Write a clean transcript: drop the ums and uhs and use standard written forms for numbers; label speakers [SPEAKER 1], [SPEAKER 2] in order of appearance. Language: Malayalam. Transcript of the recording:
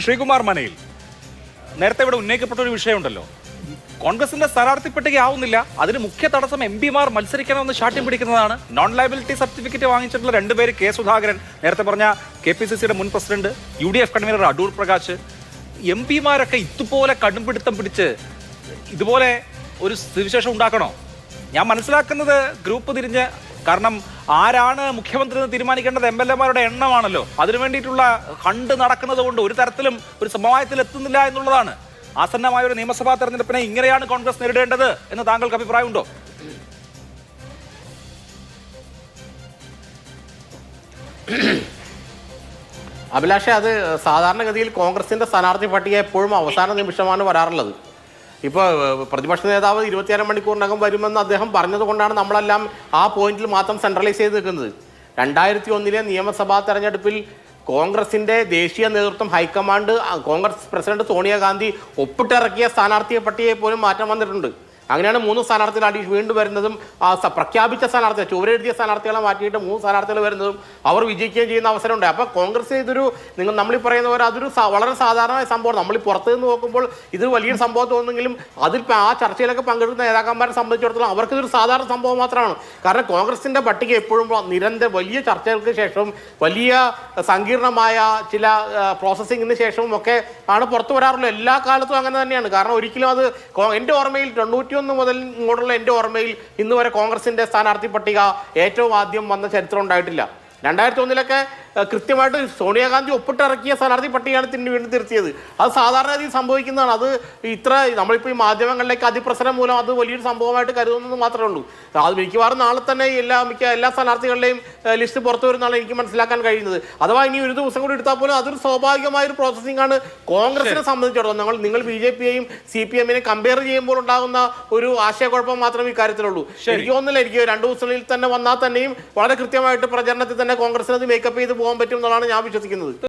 [SPEAKER 1] ശ്രീകുമാർ മനയിൽ നേരത്തെ ഇവിടെ ഉന്നയിക്കപ്പെട്ട ഒരു വിഷയമുണ്ടല്ലോ, കോൺഗ്രസിന്റെ സ്ഥാനാർത്ഥി പട്ടികയാവുന്നില്ല, അതിന് മുഖ്യ തടസ്സം എംപിമാർ മത്സരിക്കണമെന്ന് ശാഠ്യം പിടിക്കുന്നതാണ്. നോൺ ലയബിലിറ്റി സർട്ടിഫിക്കറ്റ് വാങ്ങിച്ചിട്ടുള്ള രണ്ടുപേര്, കെ സുധാകരൻ, നേരത്തെ പറഞ്ഞ KPCCയുടെ മുൻ president, UDF convener Adoor Prakash, എംപിമാരൊക്കെ ഇതുപോലെ കടുംപിടുത്തം പിടിച്ച് ഇതുപോലെ ഒരു സ്ഥിതിവിശേഷം ഉണ്ടാക്കണോ? ഞാൻ മനസ്സിലാക്കുന്നത് ഗ്രൂപ്പ് തിരിഞ്ഞ്, കാരണം ആരാണ് മുഖ്യമന്ത്രി എന്ന് തീരുമാനിക്കേണ്ടത് MLA-മാരുടെ എണ്ണമാണല്ലോ, അതിനു വേണ്ടിയിട്ടുള്ള ഹണ്ട് നടക്കുന്നത് കൊണ്ട് ഒരു തരത്തിലും ഒരു സമവായത്തിൽ എത്തുന്നില്ല എന്നുള്ളതാണ്. ആസന്നമായ ഒരു നിയമസഭാ തെരഞ്ഞെടുപ്പിനെ ഇങ്ങനെയാണ് കോൺഗ്രസ് നേരിടേണ്ടത് എന്ന് താങ്കൾക്ക് അഭിപ്രായമുണ്ടോ?
[SPEAKER 2] അഭിലാഷേ, അത് സാധാരണഗതിയിൽ കോൺഗ്രസിന്റെ സ്ഥാനാർത്ഥി പട്ടിക എപ്പോഴും അവസാന നിമിഷമാണ് വരാറുള്ളത്. ഇപ്പോൾ പ്രതിപക്ഷ നേതാവ് 24 മണിക്കൂറിനകം വരുമെന്ന് അദ്ദേഹം പറഞ്ഞതുകൊണ്ടാണ് നമ്മളെല്ലാം ആ പോയിന്റിൽ മാത്രം സെൻട്രലൈസ് ചെയ്ത് നിൽക്കുന്നത്. 2001 നിയമസഭാ തെരഞ്ഞെടുപ്പിൽ കോൺഗ്രസിന്റെ ദേശീയ നേതൃത്വം, ഹൈക്കമാൻഡ്, കോൺഗ്രസ് പ്രസിഡന്റ് സോണിയാഗാന്ധി ഒപ്പിട്ടിറക്കിയ സ്ഥാനാർത്ഥി പട്ടികയെ പോലും മാറ്റം വന്നിട്ടുണ്ട്. അങ്ങനെയാണ് 3 സ്ഥാനാർത്ഥികൾ വീണ്ടും വരുന്നതും, പ്രഖ്യാപിച്ച സ്ഥാനാർത്ഥികൾ, ചുവരെഴുതിയ സ്ഥാനാർത്ഥികളെ മാറ്റിയിട്ട് 3 സ്ഥാനാർത്ഥികൾ വരുന്നതും അവർ വിജയിക്കുകയും ചെയ്യുന്ന അവസരമുണ്ട്. അപ്പോൾ കോൺഗ്രസ് ഇതൊരു, നമ്മളീ പറയുന്ന പോലെ അതൊരു വളരെ സാധാരണമായ സംഭവം. നമ്മൾ പുറത്തു നിന്ന് നോക്കുമ്പോൾ ഇത് വലിയൊരു സംഭവം തോന്നുമെങ്കിലും അതിൽ ആ ചർച്ചയിലൊക്കെ പങ്കെടുക്കുന്ന നേതാക്കന്മാരെ സംബന്ധിച്ചിടത്തോളം അവർക്ക് ഇതൊരു സാധാരണ സംഭവം മാത്രമാണ്. കാരണം കോൺഗ്രസിന്റെ പട്ടിക എപ്പോഴും നിരന്തരം വലിയ ചർച്ചകൾക്ക് ശേഷവും വലിയ സങ്കീർണമായ ചില പ്രോസസ്സിങ്ങിന് ശേഷവും ഒക്കെ ആണ് പുറത്തു വരാറുള്ളത്. എല്ലാ കാലത്തും അങ്ങനെ തന്നെയാണ്. കാരണം ഒരിക്കലും അത് എൻ്റെ ഓർമ്മയിൽ 91 മുതൽ ഇങ്ങോട്ടുള്ള എൻ്റെ ഓർമ്മയിൽ ഇന്ന് വരെ കോൺഗ്രസിന്റെ സ്ഥാനാർത്ഥി പട്ടിക ഏറ്റവും ആദ്യം വന്ന ചരിത്രം ഉണ്ടായിട്ടില്ല. 2001 കൃത്യമായിട്ട് സോണിയാഗാന്ധി ഒപ്പിട്ടിറക്കിയ സ്ഥാനാർത്ഥി പട്ടികയാണ് വീണ്ടും തിരുത്തിയത്. അത് സാധാരണ രീതിയിൽ സംഭവിക്കുന്നതാണ്. അത് ഇത്ര നമ്മളിപ്പോൾ ഈ മാധ്യമങ്ങളിലേക്ക് അതിപ്രസരം മൂലം അത് വലിയൊരു സംഭവമായിട്ട് കരുതുന്നത് മാത്രമേ ഉള്ളൂ. അത് മിക്കവാറും നാളെ തന്നെ എല്ലാ സ്ഥാനാർത്ഥികളുടെയും ലിസ്റ്റ് പുറത്തു വരുന്നതാണ് എനിക്ക് മനസ്സിലാക്കാൻ കഴിയുന്നത്. അഥവാ ഇനി ഒരു ദിവസം കൂടി എടുത്താൽ പോലും അതൊരു സ്വാഭാവികമായ ഒരു പ്രോസസ്സിംഗ് ആണ് കോൺഗ്രസിനെ സംബന്ധിച്ചിടത്തോളം. നിങ്ങൾ BJP-യെയും CPM-നെയും കമ്പയർ ചെയ്യുമ്പോൾ ഉണ്ടാകുന്ന ഒരു ആശയക്കുഴപ്പം മാത്രമേ ഇക്കാര്യത്തിലുള്ളൂ. എനിക്ക് തോന്നുന്നില്ല, എനിക്ക് 2 ദിവസങ്ങളിൽ തന്നെ വന്നാൽ തന്നെയും വളരെ കൃത്യമായിട്ട് പ്രചരണത്തിൽ തന്നെ കോൺഗ്രസിനത് മേക്കപ്പ് ചെയ്ത് പോകാൻ പറ്റും എന്നാണ് ഞാൻ വിശ്വസിക്കുന്നത്.